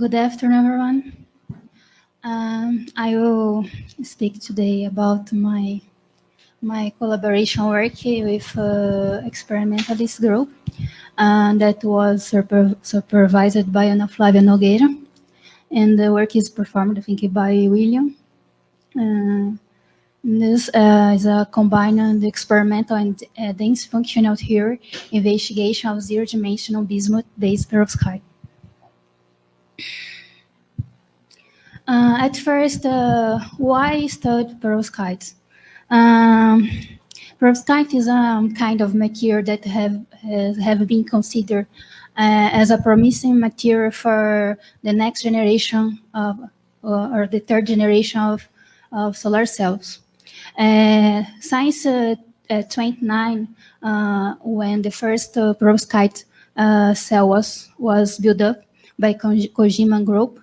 Good afternoon, everyone. I will speak today about my collaboration work with experimentalist group that was supervised by Ana Flávia Nogueira, and the work is performed, I think, by William. This is a combined experimental and dense functional theory investigation of zero-dimensional bismuth-based perovskite. At first, why study perovskites? Perovskite is a kind of material that have been considered as a promising material for the next generation of, or the third generation of solar cells. CINE-29, when the first perovskite cell was built up by Kojima group,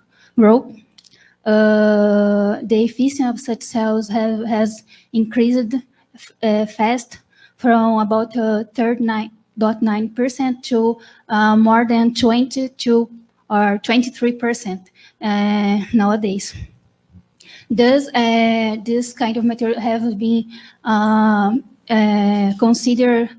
the efficiency of such cells has increased fast from about 39.9% to more than 22 or 23% nowadays. Thus, this kind of material have been considered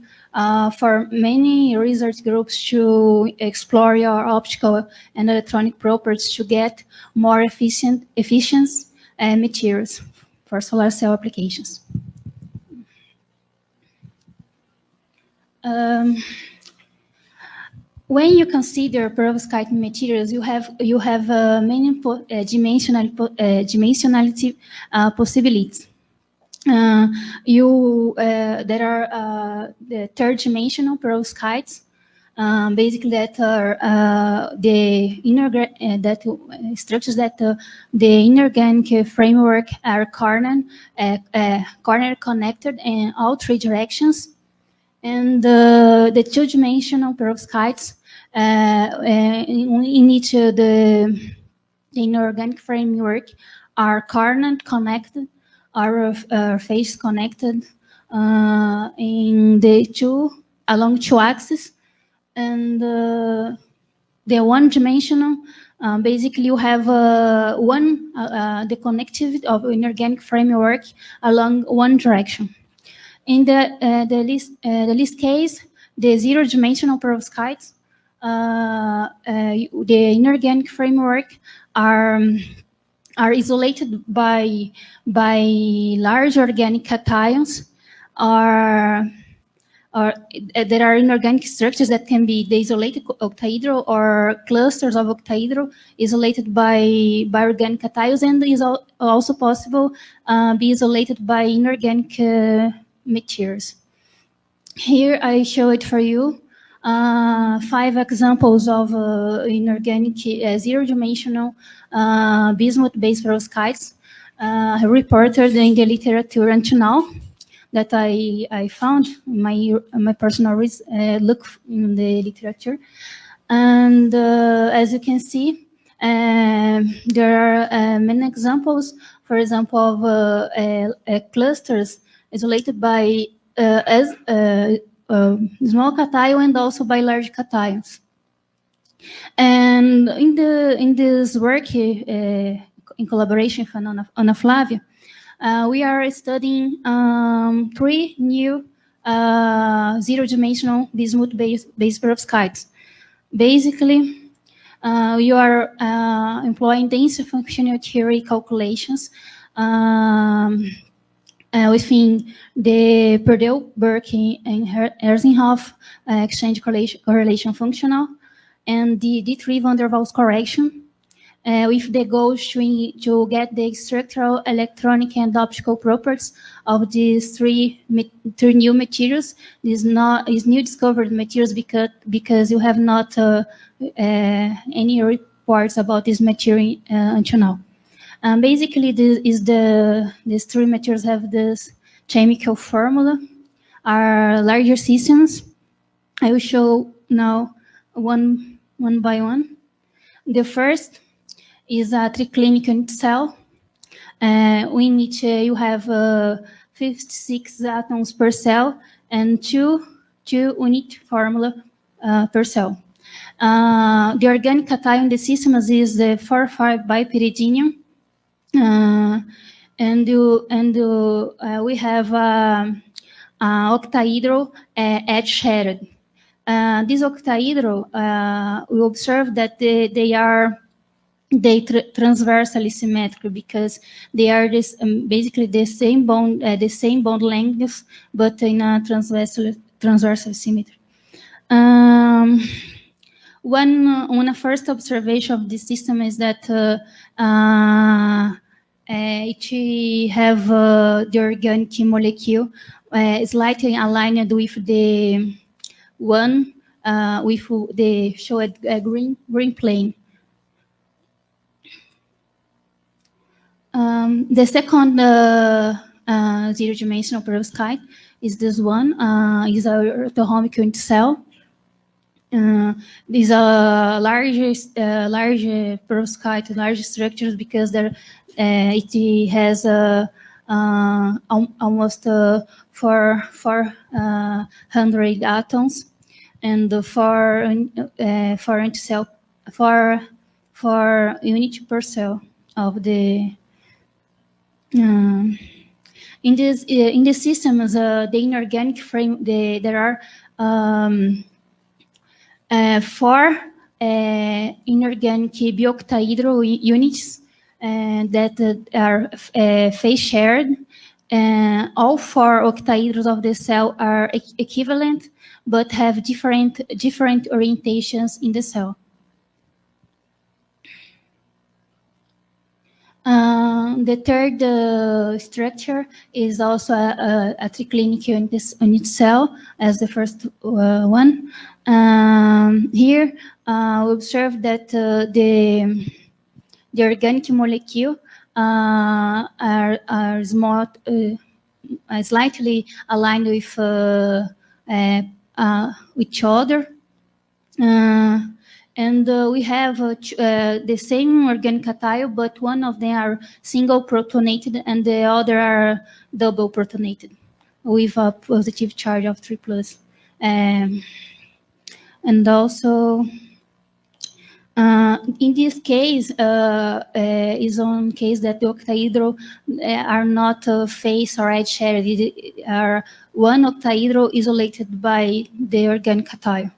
for many research groups to explore your optical and electronic properties to get more efficient materials for solar cell applications. When you consider perovskite materials, you have many dimensionality possibilities. There are the third-dimensional perovskites, basically that are structures that the inorganic framework are corner connected in all three directions, and the two-dimensional perovskites in each the inorganic framework are corner connected. Are face connected in along two axes, and the one-dimensional basically you have the connectivity of inorganic framework along one direction. In the least case, the zero-dimensional perovskites, the inorganic framework are isolated by large organic cations, or there are inorganic structures that can be the isolated octahedral or clusters of octahedral isolated by organic cations, and is also possible be isolated by inorganic materials. Here I show it for you. 5 examples of inorganic zero-dimensional bismuth-based perovskites reported in the literature until now that I found my personal look in the literature. And as you can see, there are many examples, for example, of clusters isolated by small cation and also by large cations. And in this work in collaboration with Ana Flávia, we are studying 3 new zero-dimensional bismuth-based perovskites. Basically, you are employing dense functional theory calculations within the Perdue-Burke and Herzenhoff exchange correlation functional and the D3 van der Waals correction, with the goal to get the structural, electronic, and optical properties of these three new materials. These new discovered materials because you have not any reports about this material until now. Basically, these 3 materials have this chemical formula, are larger systems. I will show now one by one. The first is a triclinic unit cell, in which you have 56 atoms per cell and two unit formula per cell. The organic cation in the systems is the 4,5 bipyridinium, we have octahedral edge shared. This octahedral, we observe that they transversally symmetric because they are basically the same bond length, but in a transversal symmetry. One first observation of this system is that it have the organic molecule slightly aligned with the one with the showed green plane. The second zero-dimensional perovskite is this one. Is a orthohomik unit cell. These are large perovskite, large structures because it has almost 400 atoms and 4 units per cell of the. In the systems, the inorganic frame, there are 4 inorganic bioctahedral units that are phase shared. All 4 octahedrals of the cell are equivalent, but have different orientations in the cell. The third structure is also a triclinic unit cell as the first one. Here we observe that the organic molecule are small, slightly aligned with each other. We have the same organic cation, but one of them are single protonated and the other are double protonated with a positive charge of 3+. And also, in this case, is one case that the octahedral are not phase or edge shared. Are one octahedral isolated by the organic cation.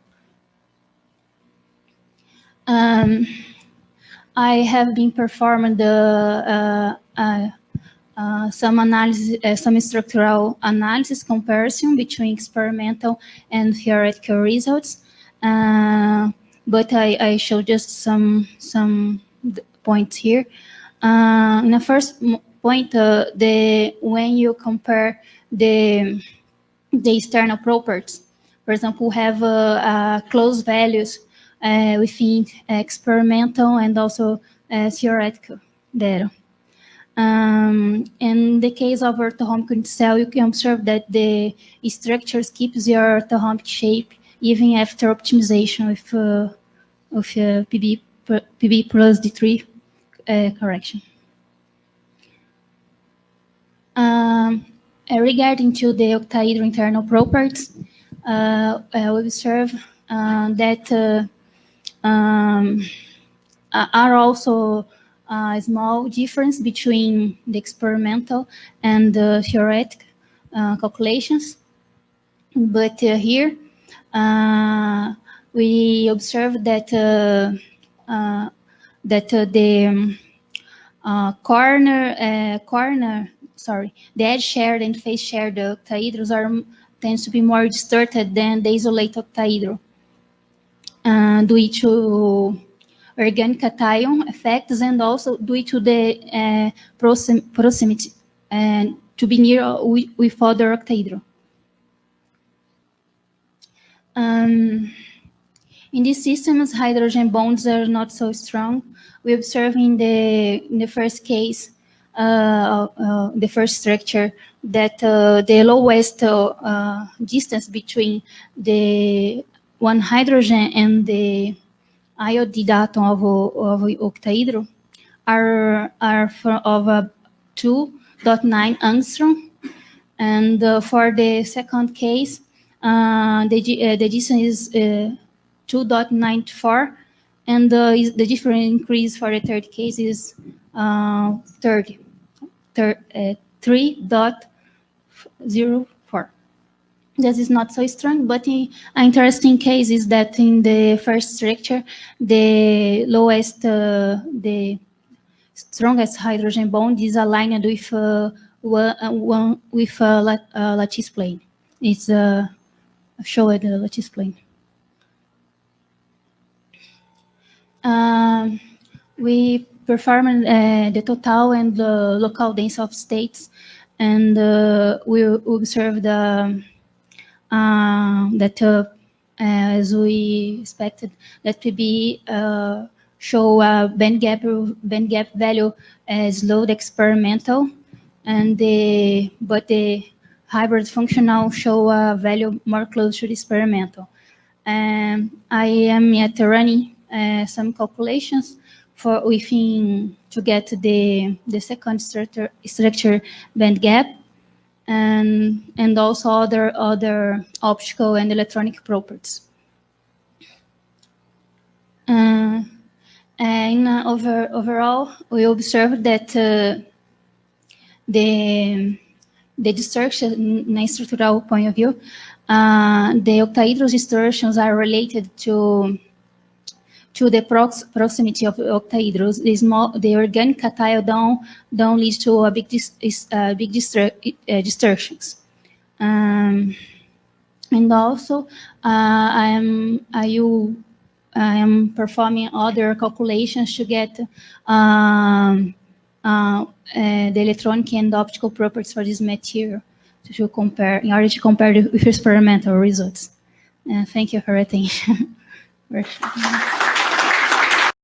I have been performing some analysis, some structural analysis comparison between experimental and theoretical results. But I show just some points here. In the first point, when you compare the external properties, for example, we have close values within experimental and also theoretical data. In the case of orthohomik unit cell, you can observe that the structures keeps your orthohomik shape even after optimization with PB plus D3 correction. Regarding to the octahedral internal properties, we observe that are also a small difference between the experimental and the theoretical calculations. But here we observe that the edge shared and phase shared octahedrals tends to be more distorted than the isolated octahedral, due to organic cation effects and also due to the proximity and to be near with other octahedral. In these systems, hydrogen bonds are not so strong. We observe in the first case, the first structure, that the lowest distance between the one hydrogen and the iodide atom of octahedral are of 2.9 angstrom, and for the second case, the distance is 2.94, and the different increase for the third case is 3.04. This is not so strong, but an interesting case is that in the first structure, the lowest, the strongest hydrogen bond is aligned with one with lattice plane. It's showed the lattice plane. We performed the total and the local density of states, and we observed that as we expected, that PB show a band gap value as low experimental, and but the hybrid functional show a value more close to the experimental. I am yet running some calculations for within to get the second structure band gap, and also other optical and electronic properties. Overall, we observed that the distortion in a structural point of view, the octahedral distortions are related to the proximity of octahedrals. The organic cation don't lead to a big distortions. And also, I am performing other calculations to get the electronic and optical properties for this material to compare, in order to compare with experimental results. Thank you for your attention.